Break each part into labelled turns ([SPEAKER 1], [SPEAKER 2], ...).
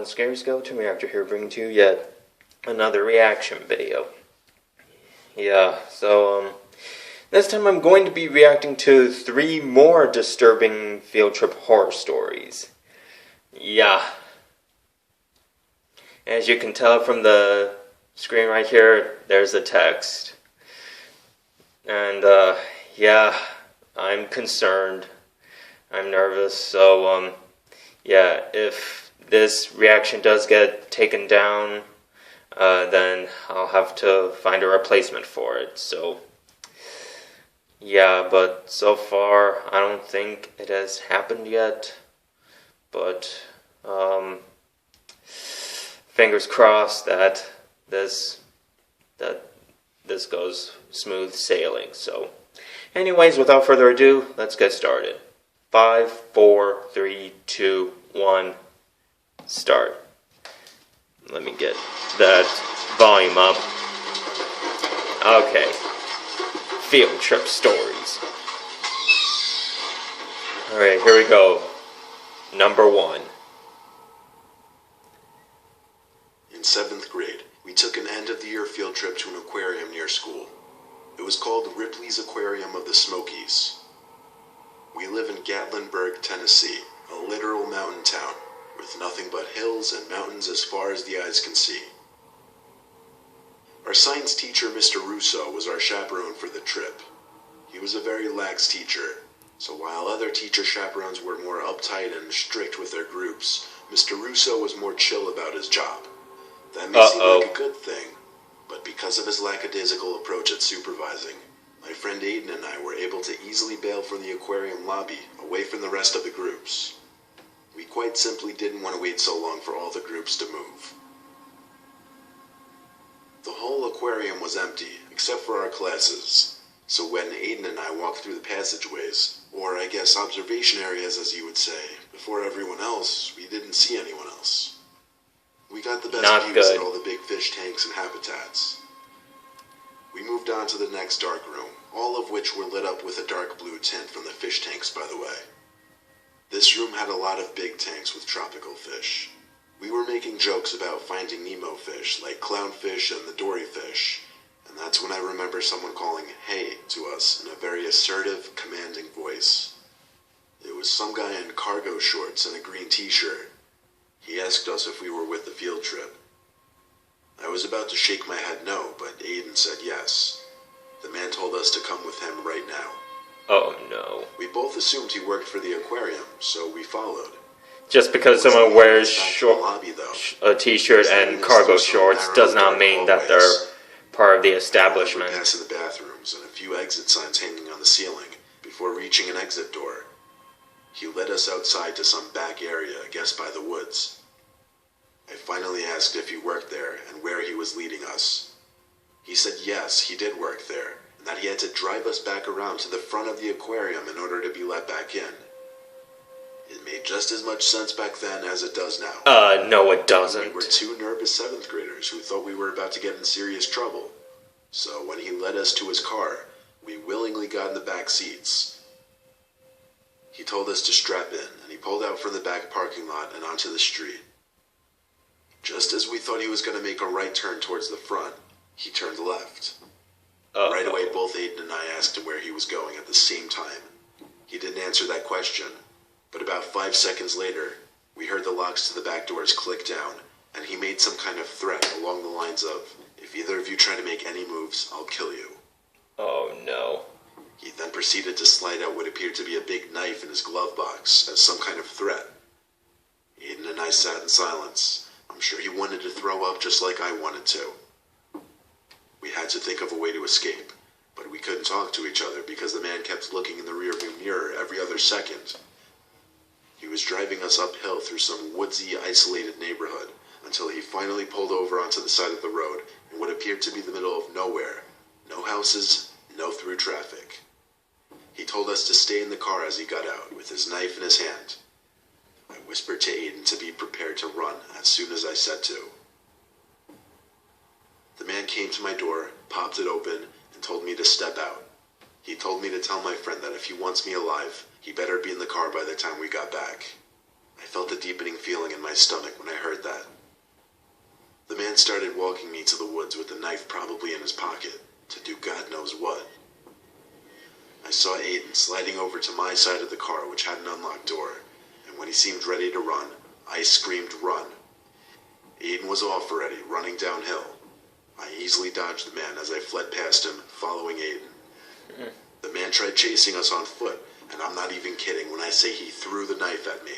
[SPEAKER 1] everyone, Scary Skeleton Reactor here, bringing to you yet another reaction video. This time I'm going to be reacting to 3 more disturbing field trip horror stories. As you can tell from the screen right here, there's a text. And, I'm concerned. I'm nervous, so, if this reaction does get taken down, then I'll have to find a replacement for it, so, but so far, I don't think it has happened yet, but, fingers crossed that this goes smooth sailing, so, anyways, without further ado, let's get started. 5, 4, 3, 2, 1, start. Let me get that volume up. Okay. Field trip stories. Alright, here we go. Number 1.
[SPEAKER 2] In 7th grade, we took an end-of-the-year field trip to an aquarium near school. It was called Ripley's Aquarium of the Smokies. We live in Gatlinburg, Tennessee, a literal mountain town, with nothing but hills and mountains as far as the eyes can see. Our science teacher, Mr. Russo, was our chaperone for the trip. He was a very lax teacher, so while other teacher chaperones were more uptight and strict with their groups, Mr. Russo was more chill about his job. That may seem like a good thing, but because of his lackadaisical approach at supervising, my friend Aiden and I were able to easily bail from the aquarium lobby, away from the rest of the groups. We quite simply didn't want to wait so long for all the groups to move. The whole aquarium was empty, except for our classes, so when Aiden and I walked through the passageways, or I guess observation areas as you would say, before everyone else, we didn't see anyone else. We got the best views at all the big fish tanks and habitats. We moved on to the next dark room, all of which were lit up with a dark blue tint from the fish tanks, by the way. This room had a lot of big tanks with tropical fish. We were making jokes about finding Nemo fish, like clownfish and the Dory fish, and that's when I remember someone calling "hey" to us in a very assertive, commanding voice. It was some guy in cargo shorts and a green t-shirt. He asked us if we were with the field trip. I was about to shake my head no, but Aiden said yes. The man told us to come with him right now.
[SPEAKER 1] Oh no.
[SPEAKER 2] We both assumed he worked for the aquarium, so we followed.
[SPEAKER 1] Just because someone wears a t-shirt and cargo shorts does not mean that they're part of the establishment.
[SPEAKER 2] We passed the bathrooms and a few exit signs hanging on the ceiling before reaching an exit door. He led us outside to some back area, I guess by the woods. I finally asked if he worked there and where he was leading us. He said yes, he did work there, and that he had to drive us back around to the front of the aquarium in order to be let back in. It made just as much sense back then as it does now.
[SPEAKER 1] No it doesn't.
[SPEAKER 2] We were 2 nervous 7th graders who thought we were about to get in serious trouble. So when he led us to his car, we willingly got in the back seats. He told us to strap in, and he pulled out from the back parking lot and onto the street. Just as we thought he was going to make a right turn towards the front, he turned left. Right away, both Aiden and I asked him where he was going at the same time. He didn't answer that question, but about 5 seconds later, we heard the locks to the back doors click down, and he made some kind of threat along the lines of, "If either of you try to make any moves, I'll kill you."
[SPEAKER 1] Oh no.
[SPEAKER 2] He then proceeded to slide out what appeared to be a big knife in his glove box as some kind of threat. Aiden and I sat in silence. I'm sure he wanted to throw up just like I wanted to. We had to think of a way to escape, but we couldn't talk to each other because the man kept looking in the rearview mirror every other second. He was driving us uphill through some woodsy, isolated neighborhood until he finally pulled over onto the side of the road in what appeared to be the middle of nowhere. No houses, no through traffic. He told us to stay in the car as he got out, with his knife in his hand. I whispered to Aiden to be prepared to run as soon as I said to. The man came to my door, popped it open, and told me to step out. He told me to tell my friend that if he wants me alive, he better be in the car by the time we got back. I felt a deepening feeling in my stomach when I heard that. The man started walking me to the woods with the knife probably in his pocket, to do God knows what. I saw Aiden sliding over to my side of the car, which had an unlocked door, and when he seemed ready to run, I screamed, "Run!" Aiden was off already, running downhill. I easily dodged the man as I fled past him, following Aiden. The man tried chasing us on foot, and I'm not even kidding when I say he threw the knife at me.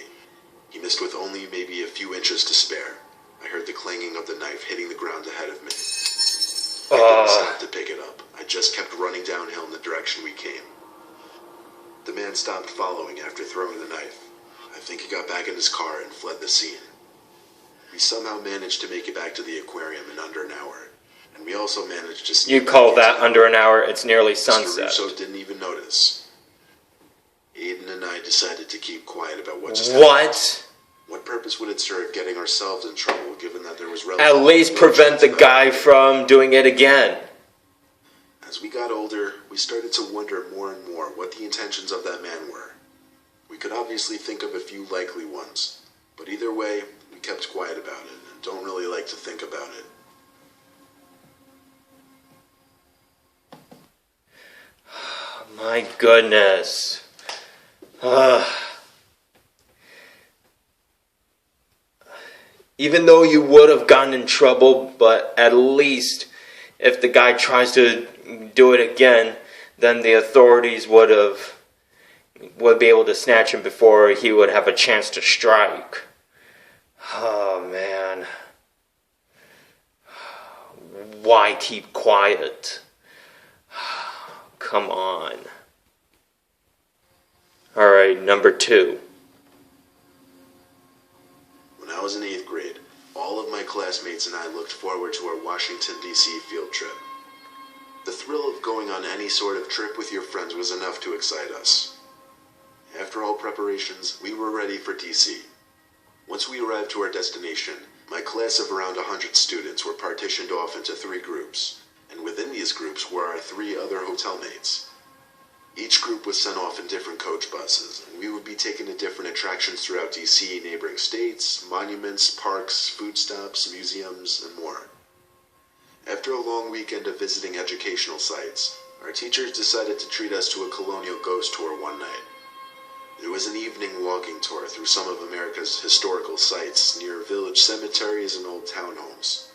[SPEAKER 2] He missed with only maybe a few inches to spare. I heard the clanging of the knife hitting the ground ahead of me. I didn't stop to pick it up. I just kept running downhill in the direction we came. The man stopped following after throwing the knife. I think he got back in his car and fled the scene. We somehow managed to make it back to the aquarium in under an hour, and we also managed to sneak.
[SPEAKER 1] You call that under an hour? It's nearly sunset.
[SPEAKER 2] Mr. Russo didn't even notice. Aiden and I decided to keep quiet about what just happened.
[SPEAKER 1] What?
[SPEAKER 2] What purpose would it serve getting ourselves in trouble, given that there was
[SPEAKER 1] At least prevent the guy from doing it again.
[SPEAKER 2] As we got older, we started to wonder more and more what the intentions of that man were. We could obviously think of a few likely ones, but either way, we kept quiet about it and don't really like to think about it.
[SPEAKER 1] My goodness. Even though you would have gotten in trouble, but at least if the guy tries to do it again, then the authorities would be able to snatch him before he would have a chance to strike. Oh man. Why keep quiet? Come on. Alright, number 2.
[SPEAKER 2] When I was in 8th grade, all of my classmates and I looked forward to our Washington, D.C. field trip. The thrill of going on any sort of trip with your friends was enough to excite us. After all preparations, we were ready for D.C. Once we arrived to our destination, my class of around 100 students were partitioned off into 3 groups, and within these groups were our 3 other hotel mates. Each group was sent off in different coach buses, and we would be taken to different attractions throughout D.C., neighboring states, monuments, parks, food stops, museums, and more. After a long weekend of visiting educational sites, our teachers decided to treat us to a colonial ghost tour one night. It was an evening walking tour through some of America's historical sites near village cemeteries and old townhomes.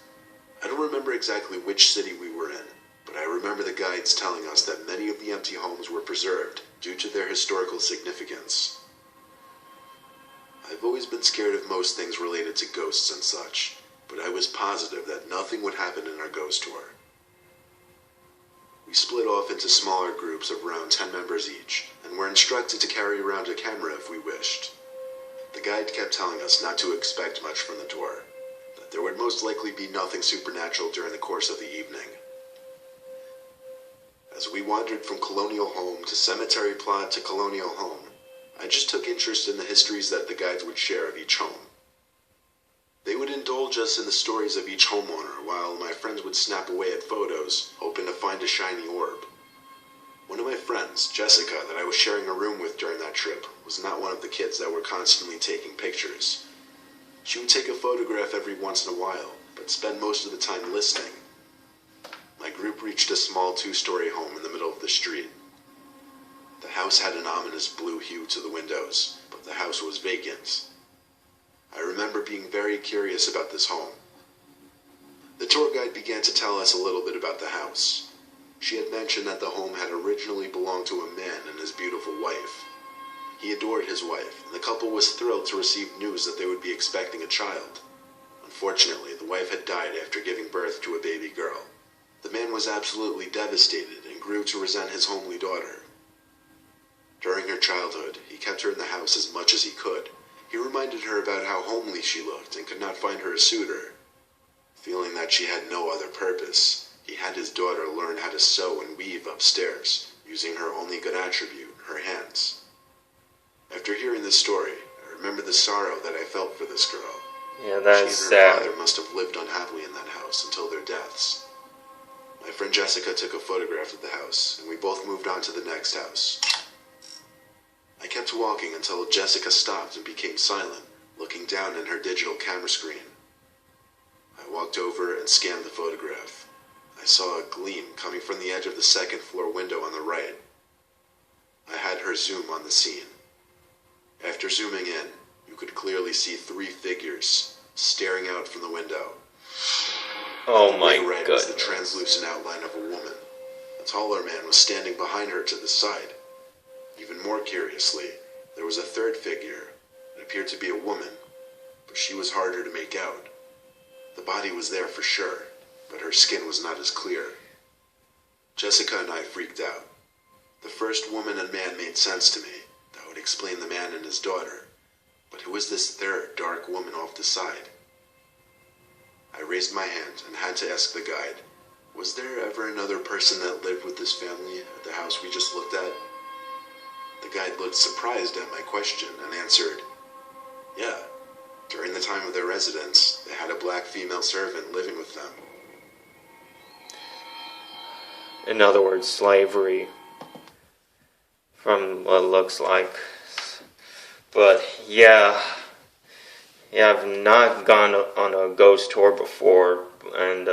[SPEAKER 2] I don't remember exactly which city we were in, but I remember the guides telling us that many of the empty homes were preserved due to their historical significance. I've always been scared of most things related to ghosts and such, but I was positive that nothing would happen in our ghost tour. We split off into smaller groups of around 10 members each, and were instructed to carry around a camera if we wished. The guide kept telling us not to expect much from the tour, that there would most likely be nothing supernatural during the course of the evening. As we wandered from colonial home to cemetery plot to colonial home, I just took interest in the histories that the guides would share of each home. They would indulge us in the stories of each homeowner, while my friends would snap away at photos, hoping to find a shiny orb. One of my friends, Jessica, that I was sharing a room with during that trip, was not one of the kids that were constantly taking pictures. She would take a photograph every once in a while, but spend most of the time listening. My group reached a small 2-story home in the middle of the street. The house had an ominous blue hue to the windows, but the house was vacant. I remember being very curious about this home. The tour guide began to tell us a little bit about the house. She had mentioned that the home had originally belonged to a man and his beautiful wife. He adored his wife, and the couple was thrilled to receive news that they would be expecting a child. Unfortunately, the wife had died after giving birth to a baby girl. The man was absolutely devastated and grew to resent his homely daughter. During her childhood, he kept her in the house as much as he could. He reminded her about how homely she looked and could not find her a suitor. Feeling that she had no other purpose, he had his daughter learn how to sew and weave upstairs, using her only good attribute, her hands. After hearing this story, I remember the sorrow that I felt for this girl.
[SPEAKER 1] Yeah, that's
[SPEAKER 2] sad. She and her
[SPEAKER 1] sad.
[SPEAKER 2] father must have lived unhappily in that house until their deaths. My friend Jessica took a photograph of the house, and we both moved on to the next house. I kept walking until Jessica stopped and became silent, looking down at her digital camera screen. I walked over and scanned the photograph. I saw a gleam coming from the edge of the second floor window on the right. I had her zoom on the scene. After zooming in, you could clearly see 3 figures staring out from the window.
[SPEAKER 1] Oh my
[SPEAKER 2] right
[SPEAKER 1] goodness.
[SPEAKER 2] was the translucent outline of a woman. A taller man was standing behind her to the side. Even more curiously, there was a third figure. It appeared to be a woman, but she was harder to make out. The body was there for sure, but her skin was not as clear. Jessica and I freaked out. The first woman and man made sense to me. That would explain the man and his daughter. But who was this third dark woman off the side? I raised my hand and had to ask the guide, was there ever another person that lived with this family at the house we just looked at? The guide looked surprised at my question and answered, yeah, during the time of their residence, they had a black female servant living with them.
[SPEAKER 1] In other words, slavery. From what it looks like. But yeah, I've not gone on a ghost tour before, and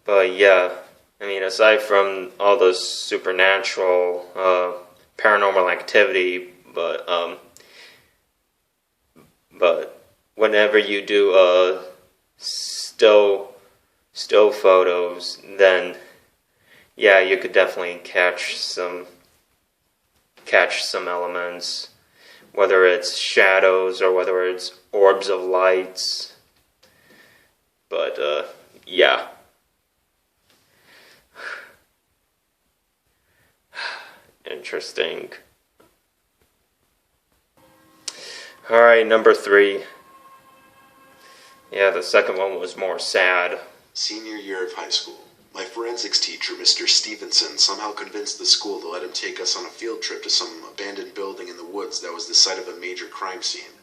[SPEAKER 1] but yeah, I mean, aside from all the supernatural, paranormal activity, but whenever you do still photos, then yeah, you could definitely catch some elements, whether it's shadows or whether it's orbs of lights. But yeah. Interesting. Alright, number 3. Yeah, the second one was more sad.
[SPEAKER 2] Senior year of high school. My forensics teacher, Mr. Stevenson, somehow convinced the school to let him take us on a field trip to some abandoned building in the woods that was the site of a major crime scene.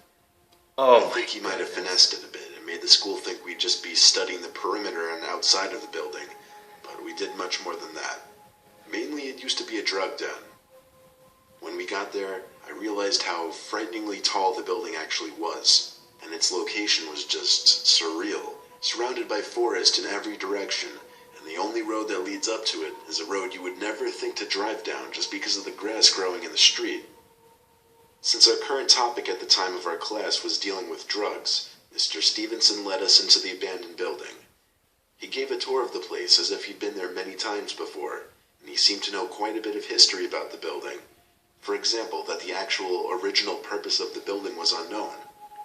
[SPEAKER 2] I think he might have finessed it a bit and made the school think we'd just be studying the perimeter and outside of the building, but we did much more than that. Mainly, it used to be a drug den. When we got there, I realized how frighteningly tall the building actually was, and its location was just surreal, surrounded by forest in every direction. The only road that leads up to it is a road you would never think to drive down just because of the grass growing in the street. Since our current topic at the time of our class was dealing with drugs, Mr. Stevenson led us into the abandoned building. He gave a tour of the place as if he'd been there many times before, and he seemed to know quite a bit of history about the building. For example, that the actual original purpose of the building was unknown.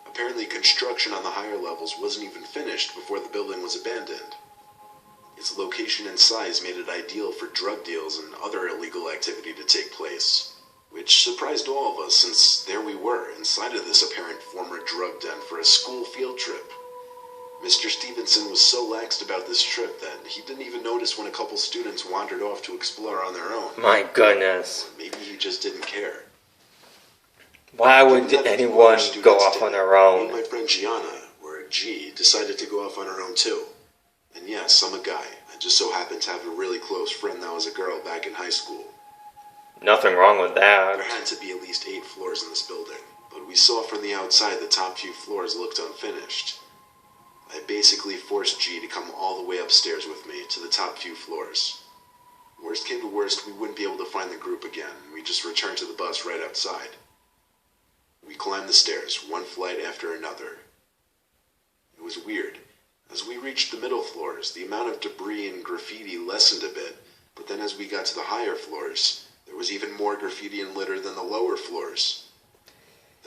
[SPEAKER 2] Apparently construction on the higher levels wasn't even finished before the building was abandoned. Its location and size made it ideal for drug deals and other illegal activity to take place, which surprised all of us since there we were inside of this apparent former drug den for a school field trip. Mr. Stevenson was so laxed about this trip that he didn't even notice when a couple students wandered off to explore on their own.
[SPEAKER 1] My goodness.
[SPEAKER 2] Maybe he just didn't care.
[SPEAKER 1] Why would anyone go off on their own?
[SPEAKER 2] Me and my friend Gianna, or G, decided to go off on our own too. And yes, I'm a guy. I just so happened to have a really close friend that was a girl back in high school.
[SPEAKER 1] Nothing wrong with that.
[SPEAKER 2] There had to be at least 8 floors in this building, but we saw from the outside the top few floors looked unfinished. I basically forced G to come all the way upstairs with me to the top few floors. Worst came to worst, we wouldn't be able to find the group again, and we just returned to the bus right outside. We climbed the stairs, one flight after another. It was weird. As we reached the middle floors, the amount of debris and graffiti lessened a bit, but then as we got to the higher floors, there was even more graffiti and litter than the lower floors.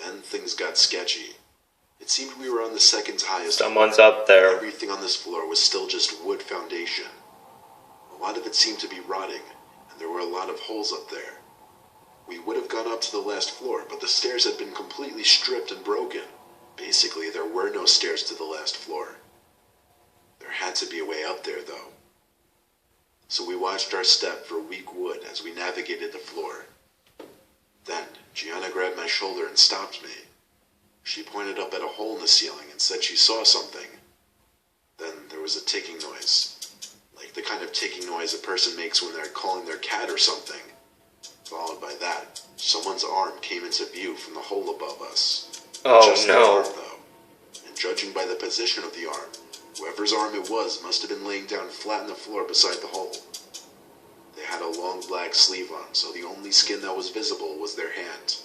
[SPEAKER 2] Then things got sketchy. It seemed we were on the second highest
[SPEAKER 1] Someone's
[SPEAKER 2] floor.
[SPEAKER 1] up there.
[SPEAKER 2] Everything on this floor was still just wood foundation. A lot of it seemed to be rotting, and there were a lot of holes up there. We would have gone up to the last floor, but the stairs had been completely stripped and broken. Basically, there were no stairs to the last floor. There had to be a way up there, though. So we watched our step for weak wood as we navigated the floor. Then, Gianna grabbed my shoulder and stopped me. She pointed up at a hole in the ceiling and said she saw something. Then there was a ticking noise. Like the kind of ticking noise a person makes when they're calling their cat or something. Followed by that, someone's arm came into view from the hole above us.
[SPEAKER 1] Oh
[SPEAKER 2] Just the
[SPEAKER 1] no.
[SPEAKER 2] arm, though. And judging by the position of the arm, whoever's arm it was must have been laying down flat on the floor beside the hole. They had a long black sleeve on, so the only skin that was visible was their hand.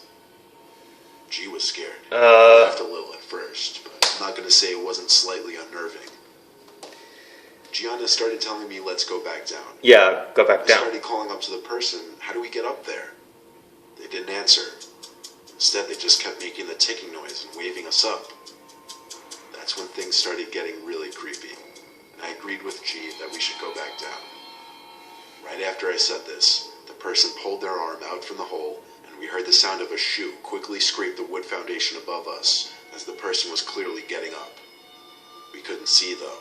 [SPEAKER 2] G was scared. He laughed a little at first, but I'm not going to say it wasn't slightly unnerving. Gianna started telling me, let's go back down.
[SPEAKER 1] Yeah, go back
[SPEAKER 2] I
[SPEAKER 1] down.
[SPEAKER 2] started calling up to the person, how do we get up there? They didn't answer. Instead, they just kept making the ticking noise and waving us up. That's when things started getting really creepy, and I agreed with G that we should go back down. Right after I said this, the person pulled their arm out from the hole, and we heard the sound of a shoe quickly scrape the wood foundation above us, as the person was clearly getting up. We couldn't see, though.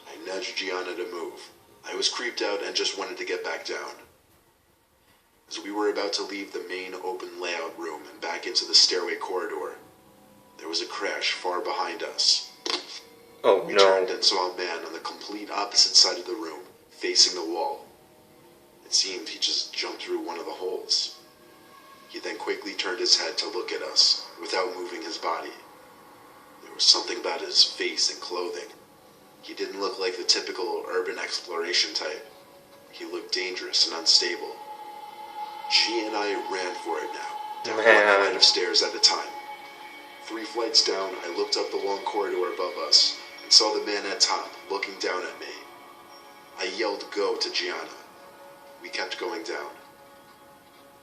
[SPEAKER 2] I nudged Gianna to move. I was creeped out and just wanted to get back down. As we were about to leave the main open layout room and back into the stairway corridor, there was a crash far behind us.
[SPEAKER 1] Oh
[SPEAKER 2] We
[SPEAKER 1] no.
[SPEAKER 2] turned and saw a man on the complete opposite side of the room, facing the wall. It seemed he just jumped through one of the holes. He then quickly turned his head to look at us, without moving his body. There was something about his face and clothing. He didn't look like the typical urban exploration type. He looked dangerous and unstable. G and I ran for it now, down one flight of stairs at a time. 3 flights down, I looked up the long corridor above us, and saw the man at top, looking down at me. I yelled go to Gianna. We kept going down.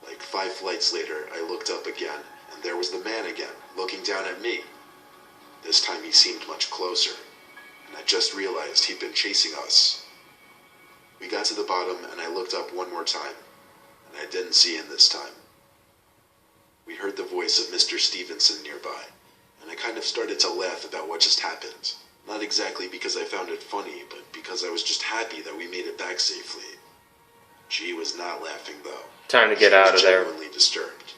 [SPEAKER 2] Like 5 flights later, I looked up again, and there was the man again, looking down at me. This time he seemed much closer, and I just realized he'd been chasing us. We got to the bottom, and I looked up one more time, and I didn't see him this time. We heard the voice of Mr. Stevenson nearby, and I kind of started to laugh about what just happened. Not exactly because I found it funny, but because I was just happy that we made it back safely. G was not laughing, though.
[SPEAKER 1] Time to get
[SPEAKER 2] She
[SPEAKER 1] out
[SPEAKER 2] was
[SPEAKER 1] of there.
[SPEAKER 2] genuinely disturbed.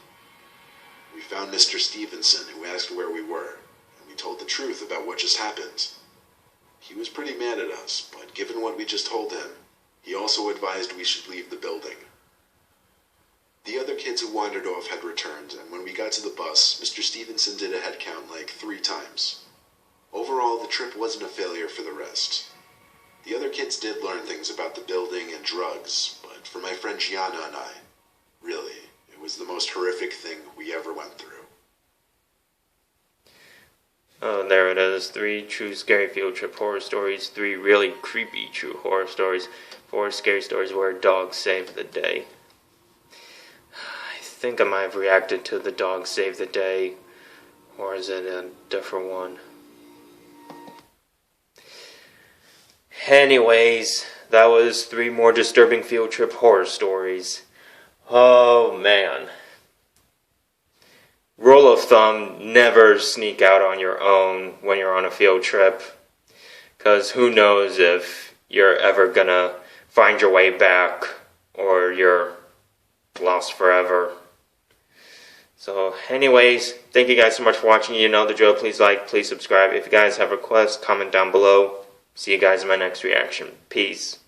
[SPEAKER 2] We found Mr. Stevenson, who asked where we were, and we told the truth about what just happened. He was pretty mad at us, but given what we just told him, he also advised we should leave the building. The other kids who wandered off had returned, and when we got to the bus, Mr. Stevenson did a head count like 3 times. Overall, the trip wasn't a failure for the rest. The other kids did learn things about the building and drugs, but for my friend Gianna and I, really, it was the most horrific thing we ever went through.
[SPEAKER 1] Oh, there it is. 3 true scary field trip horror stories. 3 really creepy true horror stories. 4 scary stories where a dog saved the day. I think I might have reacted to the dog saved the day. Or is it a different one? Anyways, that was 3 more disturbing field trip horror stories. Oh man. Rule of thumb, never sneak out on your own when you're on a field trip. Because who knows if you're ever gonna find your way back or you're lost forever. So anyways, thank you guys so much for watching. You know the drill. Please like, please subscribe. If you guys have requests, comment down below. See you guys in my next reaction. Peace.